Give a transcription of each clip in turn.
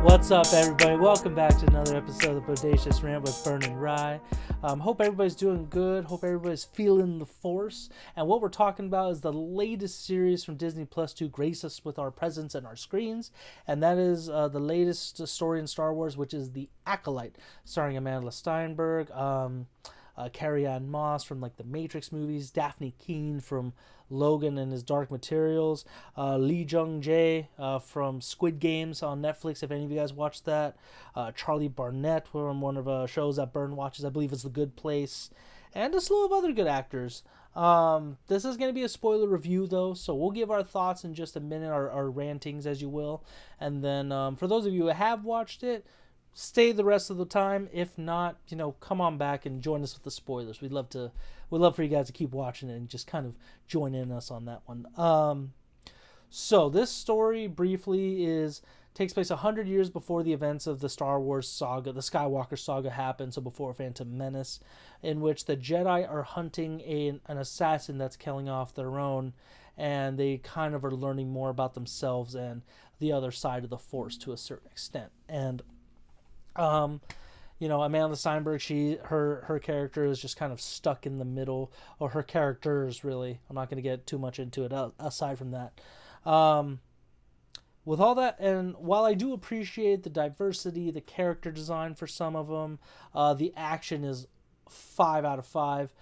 What's up, everybody? Welcome back to another episode of Bodacious Rant with Bern and Rye. Hope everybody's doing good. Hope everybody's feeling the force. And what we're talking about is the latest series from Disney Plus to grace us with our presence and our screens. And that is the latest story in Star Wars, which is The Acolyte, starring Amanda Steinberg, Carrie-Anne Moss from like the Matrix movies, Daphne Keane from Logan and His Dark Materials, jung-jae from Squid Games on Netflix, if any of you guys watched that, Charlie Barnett from one of the shows that Bern watches, I believe it's The Good Place, and a slew of other good actors. This is going to be a spoiler review though, so we'll give our thoughts in just a minute, our rantings as you will, and then for those of you who have watched it, stay the rest of the time. If not, come on back and join us with the spoilers. We'd love for you guys to keep watching it and just kind of join in us on that one. So this story briefly takes place 100 years before the events of the Star Wars saga, the Skywalker saga happened, so before Phantom Menace, in which the Jedi are hunting an assassin that's killing off their own, and they kind of are learning more about themselves and the other side of the Force to a certain extent. And Amanda Steinberg, her character is just kind of stuck in the middle, or her characters really. I'm not going to get too much into it aside from that. With all that, and while I do appreciate the diversity, the character design for some of them, the action is 5 out of 5.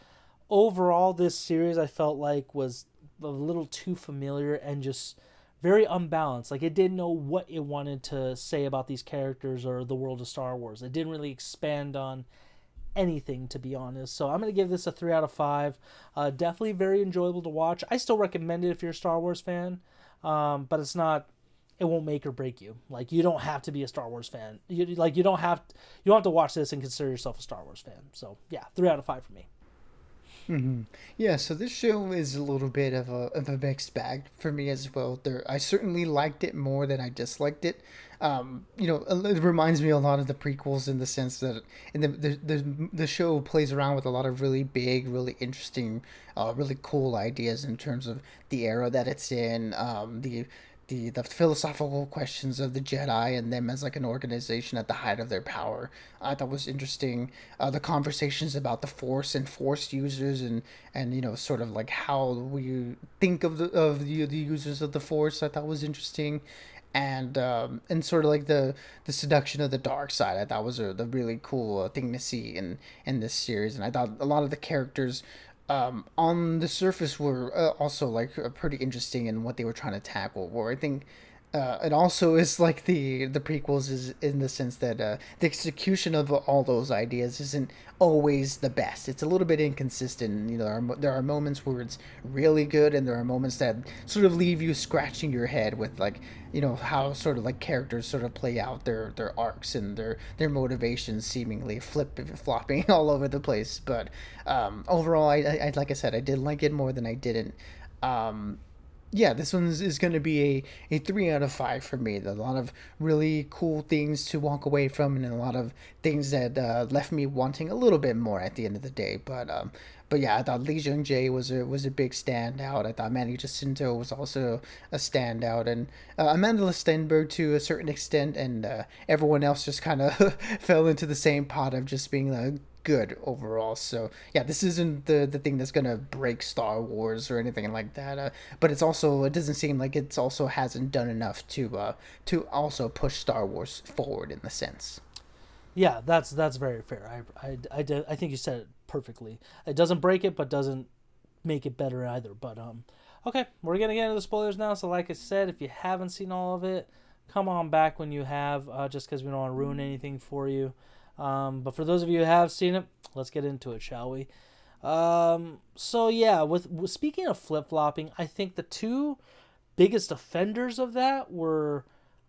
Overall, this series I felt like was a little too familiar and just very unbalanced. Like, it didn't know what it wanted to say about these characters or the world of Star Wars. It didn't really expand on anything, to be honest. So I'm going to give this a 3 out of 5. Definitely very enjoyable to watch. I still recommend it if you're a Star Wars fan, but it won't make or break you. Like, you don't have to be a Star Wars fan. You don't have to watch this and consider yourself a Star Wars fan. So yeah, 3 out of 5 for me. Mm-hmm. Yeah, so this show is a little bit of a mixed bag for me as well. I certainly liked it more than I disliked it. It reminds me a lot of the prequels in the sense that the show plays around with a lot of really big, really interesting, really cool ideas in terms of the era that it's in, the philosophical questions of the Jedi and them as like an organization at the height of their power. I thought was interesting. The conversations about the Force and Force users and sort of like how we think of the users of the Force. I thought was interesting. And sort of like the seduction of the dark side, I thought was the really cool thing to see in this series. And I thought a lot of the characters on the surface were also like pretty interesting in what they were trying to tackle. Where I think it also is like the prequels is in the sense that the execution of all those ideas isn't always the best. It's a little bit inconsistent. There are moments where it's really good, and there are moments that sort of leave you scratching your head with like how sort of like characters sort of play out their arcs and their motivations seemingly flopping all over the place. But overall, I like I said, I did like it more than I didn't. Yeah, this one is going to be a 3 out of 5 for me. A lot of really cool things to walk away from, and a lot of things that left me wanting a little bit more at the end of the day. But yeah, I thought jung-jae was a big standout. I thought Manny Jacinto was also a standout, and Amanda Steinberg to a certain extent, and everyone else just kind of fell into the same pot of just being good overall. So yeah, this isn't the thing that's gonna break Star Wars or anything like that, but it doesn't seem like it's also hasn't done enough to also push Star Wars forward in the sense. Yeah, that's very fair. I think you said it perfectly. It doesn't break it, but doesn't make it better either. But okay, we're gonna get into the spoilers now. So like I said, if you haven't seen all of it, come on back when you have, just because we don't want to ruin anything for you. But for those of you who have seen it, let's get into it, shall we? So yeah, with speaking of flip-flopping, I think the two biggest offenders of that were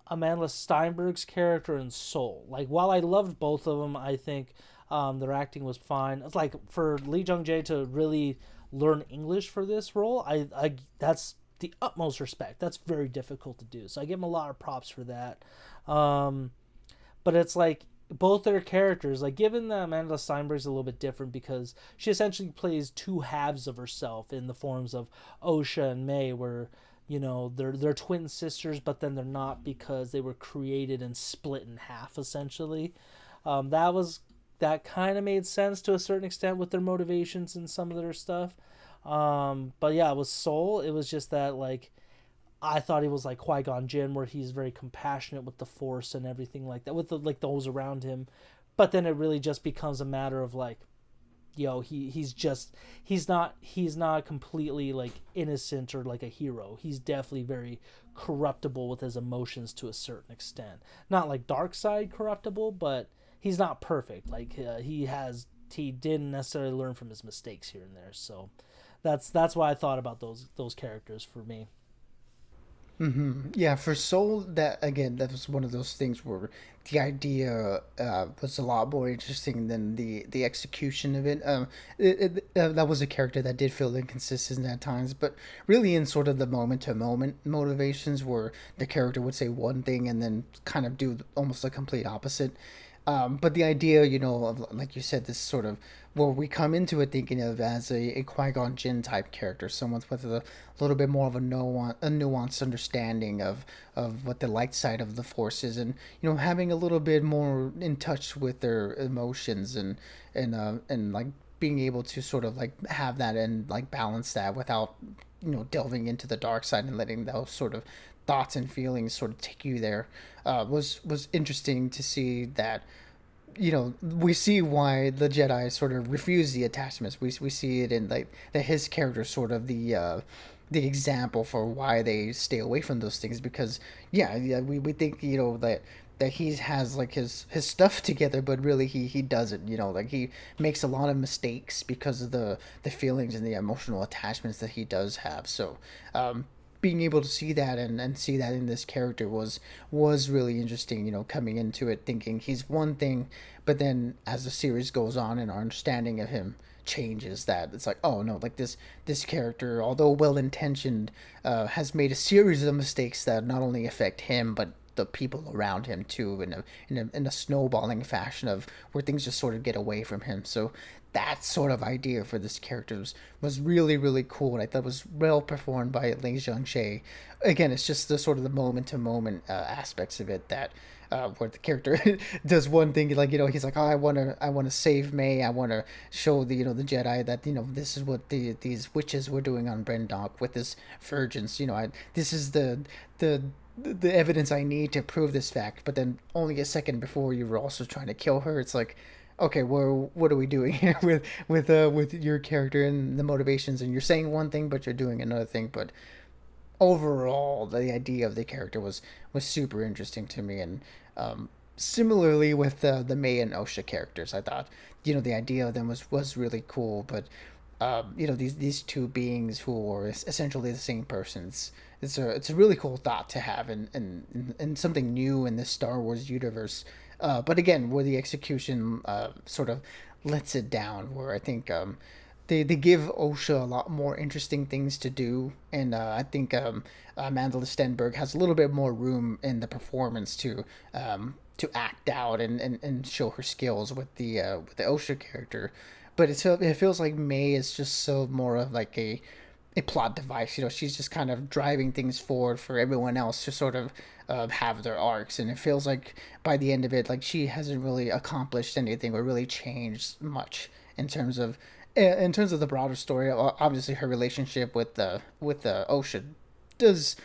Amanda Steinberg's character and Soul. Like, while I loved both of them, I think their acting was fine. It's like for jung-jae to really learn English for this role, I that's the utmost respect. That's very difficult to do. So I give him a lot of props for that. But it's like both their characters, like, given that Amanda Steinberg's a little bit different because she essentially plays two halves of herself in the forms of Osha and May, where they're twin sisters, but then they're not because they were created and split in half essentially. That kind of made sense to a certain extent with their motivations and some of their stuff. But yeah, it was Soul. It was just that like I thought he was like Qui-Gon Jinn, where he's very compassionate with the Force and everything like that, with like those around him. But then it really just becomes a matter of like, he's not completely like innocent or like a hero. He's definitely very corruptible with his emotions to a certain extent. Not like dark side corruptible, but he's not perfect. Like he didn't necessarily learn from his mistakes here and there. So that's why I thought about those characters for me. Yeah, for Soul, that again, that was one of those things where the idea was a lot more interesting than the execution of it. That was a character that did feel inconsistent at times, but really in sort of the moment to moment motivations, where the character would say one thing and then kind of do almost the complete opposite. But the idea, of, like you said, this sort of, well, we come into it thinking of as a Qui-Gon Jinn type character, someone with a little bit more of a nuanced understanding of what the light side of the Force is, and having a little bit more in touch with their emotions, and like being able to sort of like have that and like balance that without delving into the dark side and letting those sort of thoughts and feelings sort of take you there, was interesting to see that. We see why the Jedi sort of refuse the attachments. We see it in like that his character sort of the example for why they stay away from those things, because yeah, we think that he has like his stuff together, but really he doesn't. Like he makes a lot of mistakes because of the feelings and the emotional attachments that he does have. So being able to see that and see that in this character was really interesting. Coming into it thinking he's one thing, but then as the series goes on and our understanding of him changes, that it's like, oh no, like this character, although well intentioned, has made a series of mistakes that not only affect him but the people around him too, in a snowballing fashion of where things just sort of get away from him. So that sort of idea for this character was really really cool, and I thought was well performed by jung-jae. Again, it's just the sort of the moment to moment aspects of it that. Where the character does one thing, like he's like, oh, I want to save May. I want to show the Jedi that this is what these witches were doing on Brendok with this virgins. This is the evidence I need to prove this fact. But then only a second before you were also trying to kill her. It's like, okay, well, what are we doing here with your character and the motivations? And you're saying one thing, but you're doing another thing. But overall, the idea of the character was super interesting to me. And similarly with the May and Osha characters, I thought the idea of them was really cool. But these two beings who are essentially the same persons. It's a really cool thought to have, and something new in this Star Wars universe. But again, where the execution sort of lets it down, where I think they give Osha a lot more interesting things to do, and I think Amanda Stenberg has a little bit more room in the performance to act out and show her skills with the Osha character. But it feels like May is just so more of like a plot device. She's just kind of driving things forward for everyone else to sort of have their arcs, and it feels like by the end of it, like she hasn't really accomplished anything or really changed much in terms of the broader story. Obviously, her relationship with Osha does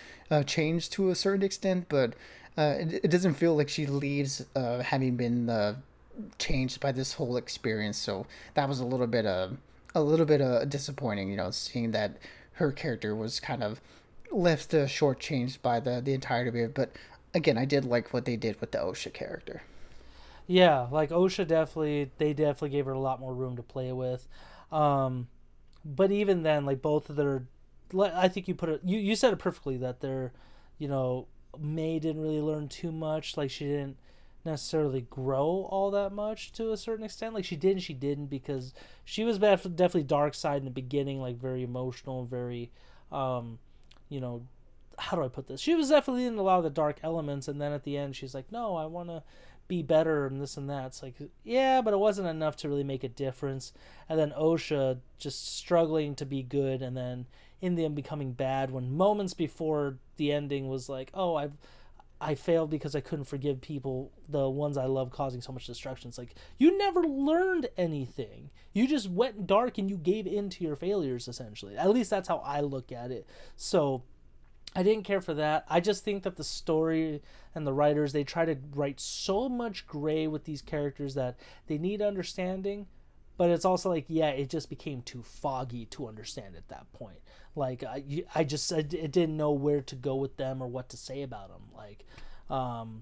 change to a certain extent, but it doesn't feel like she leaves having been changed by this whole experience. So that was a little bit disappointing. Seeing that her character was kind of left shortchanged by the entirety of it. But again, I did like what they did with the Osha character. Yeah, like Osha they definitely gave her a lot more room to play with. But even then, like both of their, I think you said it perfectly that they're, May didn't really learn too much. Like she didn't necessarily grow all that much to a certain extent. Like she did and she didn't, because she was definitely dark side in the beginning, like very emotional, very, how do I put this? She was definitely in a lot of the dark elements, and then at the end she's like, no, I want to be better and this and that. It's like, yeah, but it wasn't enough to really make a difference. And then Osha just struggling to be good, and then in the end becoming bad, when moments before the ending was like, oh, I failed because I couldn't forgive people, the ones I love, causing so much destruction. It's like, you never learned anything. You just went dark and you gave in to your failures, essentially. At least that's how I look at it. So I didn't care for that. I just think that the story and the writers, they try to write so much gray with these characters that they need understanding. But it's also like, yeah, it just became too foggy to understand at that point. Like, I didn't know where to go with them or what to say about them. Like,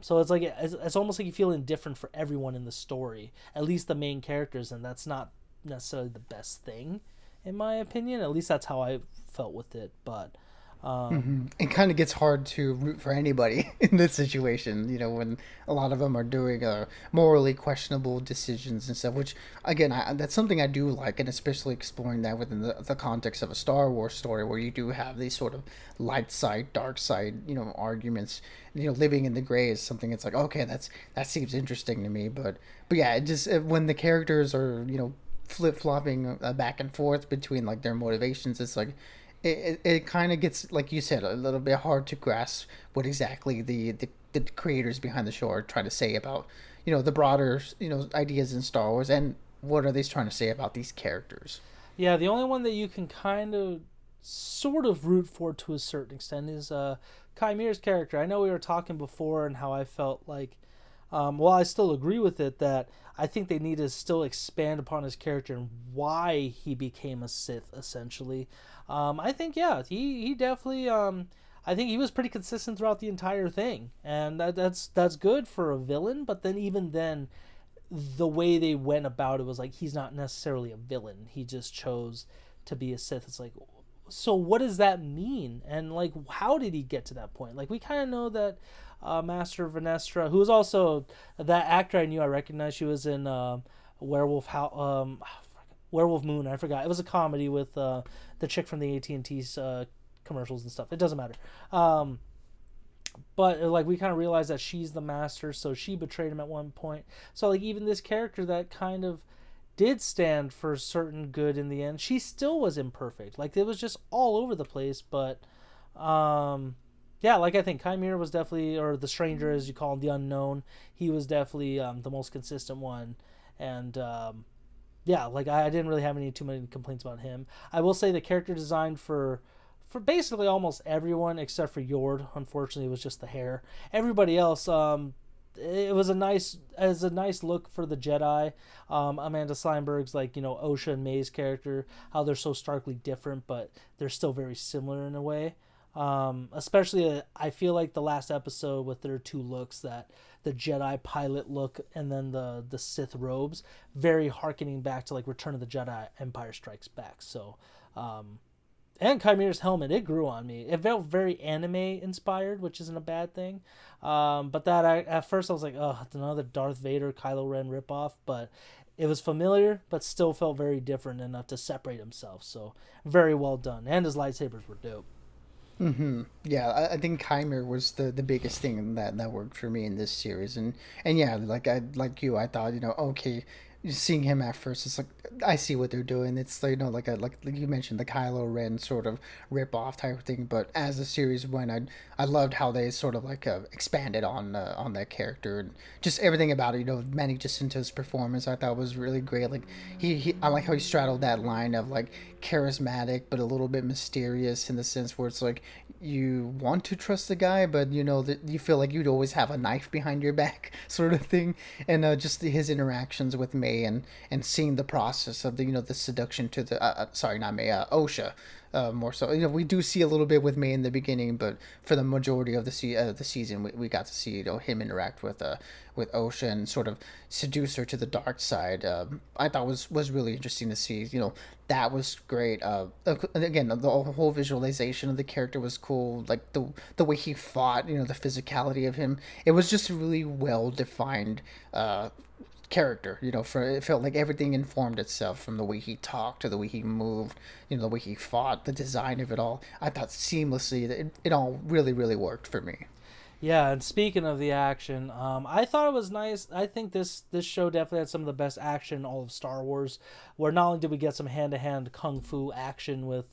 so it's like, it's almost like you feel indifferent for everyone in the story, at least the main characters, and that's not necessarily the best thing, in my opinion. At least that's how I felt with it. But It kind of gets hard to root for anybody in this situation, when a lot of them are doing morally questionable decisions and stuff, which, again, that's something I do like, and especially exploring that within the context of a Star Wars story where you do have these sort of light side, dark side, arguments. Living in the gray is something it's like, okay, that seems interesting to me. But yeah, it just, when the characters are, flip-flopping back and forth between, like, their motivations, it's like, it kind of gets, like you said, a little bit hard to grasp what exactly the creators behind the show are trying to say about, the broader, ideas in Star Wars, and what are they trying to say about these characters. yeah, the only one that you can kind of sort of root for to a certain extent is Kymir's character. I know we were talking before and how I felt like, well, I still agree with it, that I think they need to still expand upon his character and why he became a Sith, essentially. I think, yeah, he definitely, I think he was pretty consistent throughout the entire thing, and that's good for a villain. But then, even then, the way they went about it was like, he's not necessarily a villain. He just chose to be a Sith. It's like, so what does that mean? And like, how did he get to that point? Like, we kind of know that Master Vanestra, who was also that actor I knew I recognized. She was in Werewolf Werewolf Moon. I forgot. It was a comedy with the chick from the AT&T's commercials and stuff. It doesn't matter. But like, we kind of realized that she's the master, so she betrayed him at one point. So like, even this character that kind of did stand for certain good in the end, she still was imperfect. Like, it was just all over the place. But yeah, like, I think Kymir was definitely, or the stranger as you call him, the unknown, he was definitely the most consistent one. And yeah, like, I didn't really have too many complaints about him. I will say the character design for basically almost everyone except for Yord, unfortunately, it was just the hair. Everybody else, it was a nice look for the Jedi. Amanda Seinberg's, like, Osha and May's character, how they're so starkly different, but they're still very similar in a way. Especially, I feel like the last episode with their two looks, that the Jedi pilot look and then the Sith robes, very harkening back to like Return of the Jedi, Empire Strikes Back. So, and Kymir's helmet, it grew on me. It felt very anime inspired, which isn't a bad thing. But at first I was like, oh, it's another Darth Vader, Kylo Ren ripoff. But it was familiar, but still felt very different enough to separate himself. So very well done. And his lightsabers were dope. Yeah, I think Kymir was the biggest thing that worked for me in this series, and yeah, like you, I thought, okay, seeing him at first, it's like, I see what they're doing. It's like, like you mentioned, the Kylo Ren sort of rip off type of thing. But as the series went, I loved how they sort of like expanded on that character, and just everything about it. Manny Jacinto's performance, I thought was really great. Like, I like how he straddled that line of like charismatic but a little bit mysterious, in the sense where it's like, you want to trust the guy, but that you feel like you'd always have a knife behind your back, sort of thing. And just his interactions with May, and seeing the process of the seduction to the sorry, not May, Osha. More so, we do see a little bit with May in the beginning, but for the majority of the season, we got to see him interact with Osha and sort of seduce her to the dark side. I thought was really interesting to see. That was great. Again, the whole visualization of the character was cool. Like the way he fought, the physicality of him. It was just really well defined character. It felt like everything informed itself, from the way he talked to the way he moved, the way he fought, the design of it all. I thought seamlessly it all really, really worked for me. Yeah, and speaking of the action, I thought it was nice. I think this show definitely had some of the best action in all of Star Wars, where not only did we get some hand-to-hand kung fu action with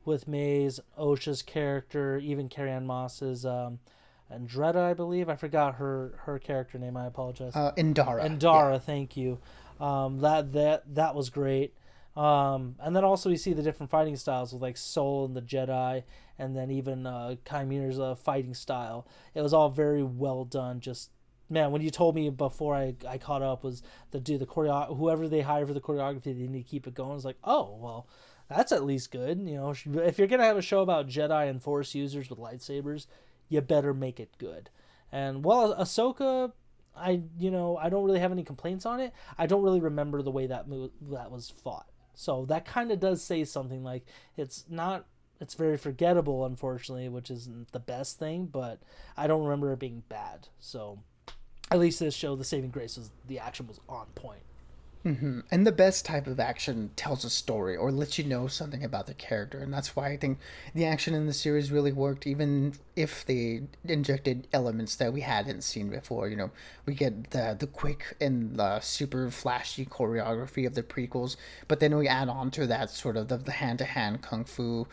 with May's, Osha's character, even Carrie-Anne Moss's Andretta, I believe. I forgot her character name. I apologize. Indara. Yeah. Andara, thank you. That was great. And then also we see the different fighting styles with like Soul and the Jedi, and then even Chimere's fighting style. It was all very well done. Just man, when you told me before I caught up was the choreo whoever they hire for the choreography, they need to keep it going. It's like, oh well, that's at least good. You know, if you're gonna have a show about Jedi and Force users with lightsabers, you better make it good. And well, Ahsoka, I don't really have any complaints on it. I don't really remember the way that was fought. So that kind of does say something. Like it's very forgettable, unfortunately, which isn't the best thing, but I don't remember it being bad. So at least this show, the saving grace was the action was on point. And the best type of action tells a story or lets you know something about the character. And that's why I think the action in the series really worked, even if they injected elements that we hadn't seen before. You know, we get the quick and the super flashy choreography of the prequels, but then we add on to that sort of the hand-to-hand kung fu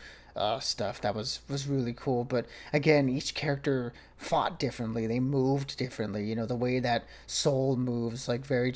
stuff that was really cool. But again, each character fought differently. They moved differently. You know, the way that Soul moves, like very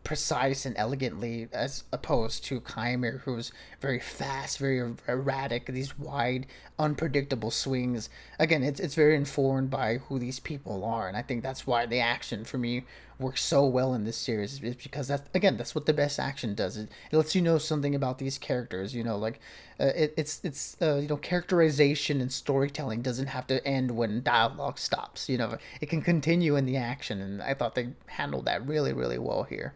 precise and elegantly, as opposed to Chimera, who's very fast, very erratic. These wide, unpredictable swings. Again, it's very informed by who these people are, and I think that's why the action for me works so well in this series. Is because that's what the best action does. It lets you know something about these characters. You know, like it's characterization and storytelling doesn't have to end when dialogue stops. You know, it can continue in the action, and I thought they handled that really really well here.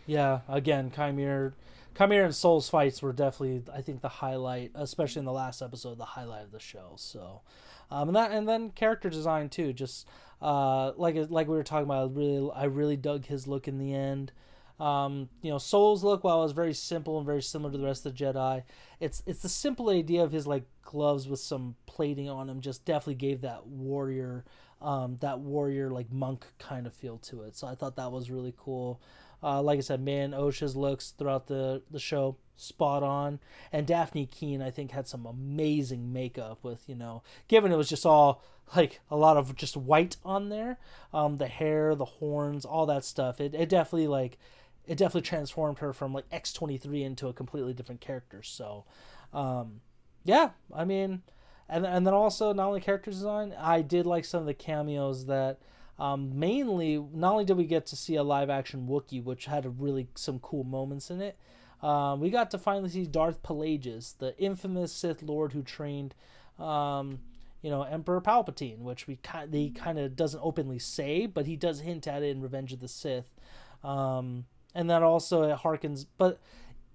Yeah, again, Chimera and Soul's fights were definitely, I think, the highlight, especially in the last episode, the highlight of the show. So, and then character design too. Just like we were talking about, I really dug his look in the end. Soul's look, while it was very simple and very similar to the rest of the Jedi, it's the simple idea of his like gloves with some plating on them just definitely gave that warrior like monk kind of feel to it. So I thought that was really cool. Like I said, man, Osha's looks throughout the show spot on, and Daphne Keene I think had some amazing makeup with, given it was just all like a lot of just white on there, the hair, the horns, all that stuff. It definitely transformed her from like X-23 into a completely different character. So, yeah, I mean, and then also not only character design, I did like some of the cameos that. Mainly, not only did we get to see a live action Wookiee, which had some cool moments in it, we got to finally see Darth Plagueis, the infamous Sith Lord who trained, Emperor Palpatine, which he kind of doesn't openly say, but he does hint at it in Revenge of the Sith, and that also it harkens. But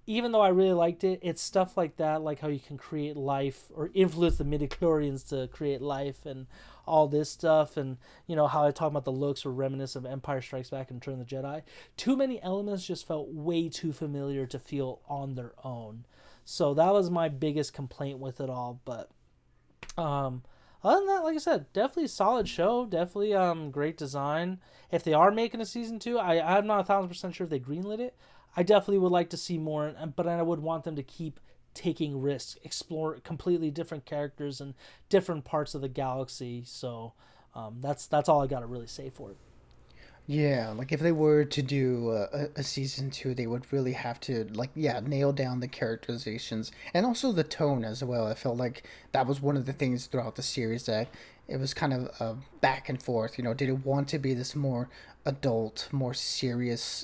even though I really liked it, it's stuff like that, like how you can create life or influence the midichlorians to create life and all this stuff, and how I talk about the looks were reminiscent of Empire Strikes Back and Return of the Jedi. Too many elements just felt way too familiar to feel on their own. So that was my biggest complaint with it all. But other than that, like I said, definitely solid show, definitely great design. If they are making a season 2, I'm not 1,000% sure if they greenlit it. I definitely would like to see more, but I would want them to keep taking risks, explore completely different characters and different parts of the galaxy. So that's all I got to really say for it. Yeah, like if they were to do a season 2, they would really have to nail down the characterizations and also the tone as well. I felt like that was one of the things throughout the series that it was kind of back and forth. Did it want to be this more adult, more serious,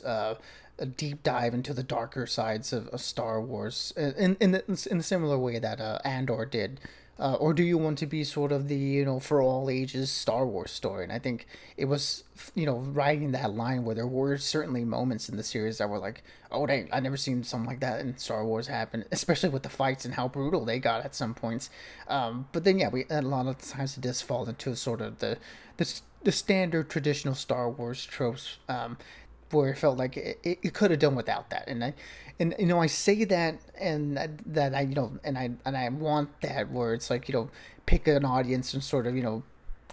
a deep dive into the darker sides of Star Wars in the similar way that Andor did, or do you want to be sort of the for all ages Star Wars story? And I think it was riding that line where there were certainly moments in the series that were like, oh dang, I never seen something like that in Star Wars happen, especially with the fights and how brutal they got at some points. But then we a lot of times it does fall into sort of the standard traditional Star Wars tropes. Where it felt like it could have done without that, and I say that, and that I want that where it's like pick an audience and sort of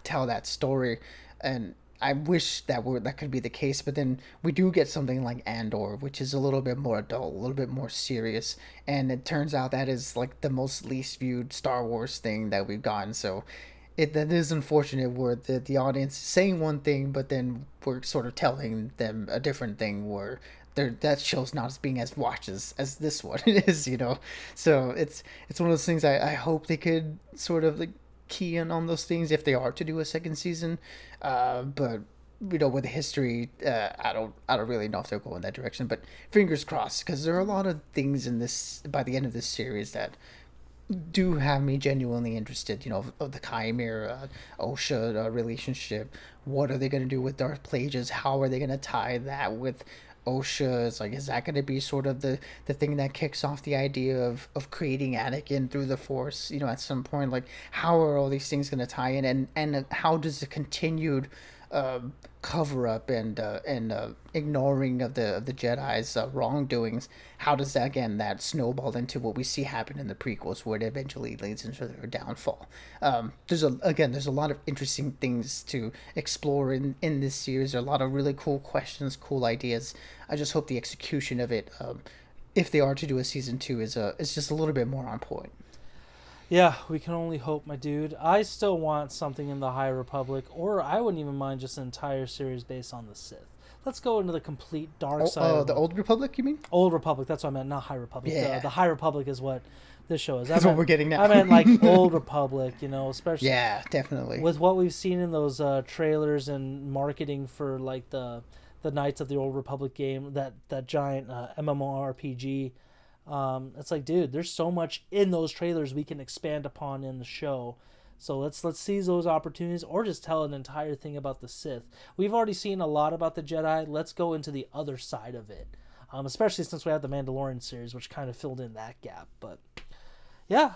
tell that story, and I wish that could be the case, but then we do get something like Andor, which is a little bit more adult, a little bit more serious, and it turns out that is like the most least viewed Star Wars thing that we've gotten. So that is unfortunate where the audience is saying one thing, but then we're sort of telling them a different thing where that show's not as being as watched as this one is, you know. So it's one of those things I hope they could sort of like key in on those things if they are to do a second season. But you know, with the history, I don't really know if they'll go in that direction. But fingers crossed, because there are a lot of things in this by the end of this series that do have me genuinely interested. You know, of the Chimera, OSHA relationship. What are they going to do with Darth Plagueis? How are they going to tie that with OSHA? It's like, is that going to be sort of the thing that kicks off the idea of creating Anakin through the Force? You know, at some point, like, how are all these things going to tie in, and how does the continued cover up and ignoring of the Jedi's wrongdoings, how does that snowball into what we see happen in the prequels, where it eventually leads into their downfall? There's a lot of interesting things to explore in this series. There are a lot of really cool questions, cool ideas. I just hope the execution of it, if they are to do a season 2, is just a little bit more on point. Yeah, we can only hope, my dude. I still want something in the High Republic, or I wouldn't even mind just an entire series based on the Sith. Let's go into the complete dark side. Oh, the Old Republic, you mean? Old Republic, that's what I meant, not High Republic. Yeah. The High Republic is what this show is. That's what we're getting now. I meant like Old Republic, you know, especially. Yeah, definitely. With what we've seen in those trailers and marketing for like the Knights of the Old Republic game, that giant MMORPG. It's like, dude, there's so much in those trailers we can expand upon in the show. So let's seize those opportunities, or just tell an entire thing about the Sith. We've already seen a lot about the Jedi. Let's go into the other side of it, especially since we had the Mandalorian series, which kind of filled in that gap. But yeah,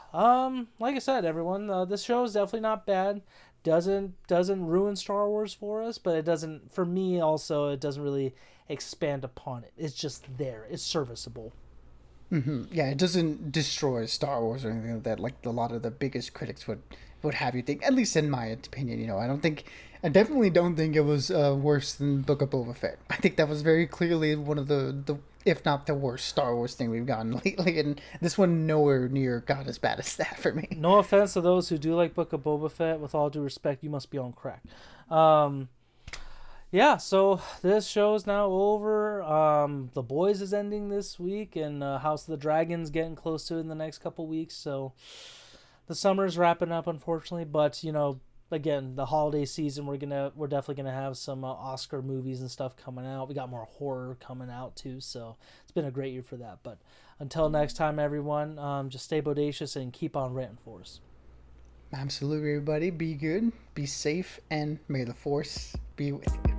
like I said, everyone, this show is definitely not bad. Doesn't ruin Star Wars for us, but it doesn't, for me also, it doesn't really expand upon it. It's just there. It's serviceable. Mm-hmm. Yeah, it doesn't destroy Star Wars or anything like that, like a lot of the biggest critics would have you think. At least in my opinion, you know, I definitely don't think it was worse than Book of Boba Fett. I think that was very clearly one of the if not the worst Star Wars thing we've gotten lately, and this one nowhere near got as bad as that for me. No offense to those who do like Book of Boba Fett. With all due respect, you must be on crack. Yeah, so this show is now over. The Boys is ending this week, and House of the Dragon's getting close to it in the next couple weeks. So the summer's wrapping up, unfortunately. But you know, again, the holiday season, we're definitely gonna have some Oscar movies and stuff coming out. We got more horror coming out too. So it's been a great year for that. But until next time, everyone, just stay bodacious and keep on ranting for us. Absolutely, everybody. Be good, be safe, and may the Force be with you.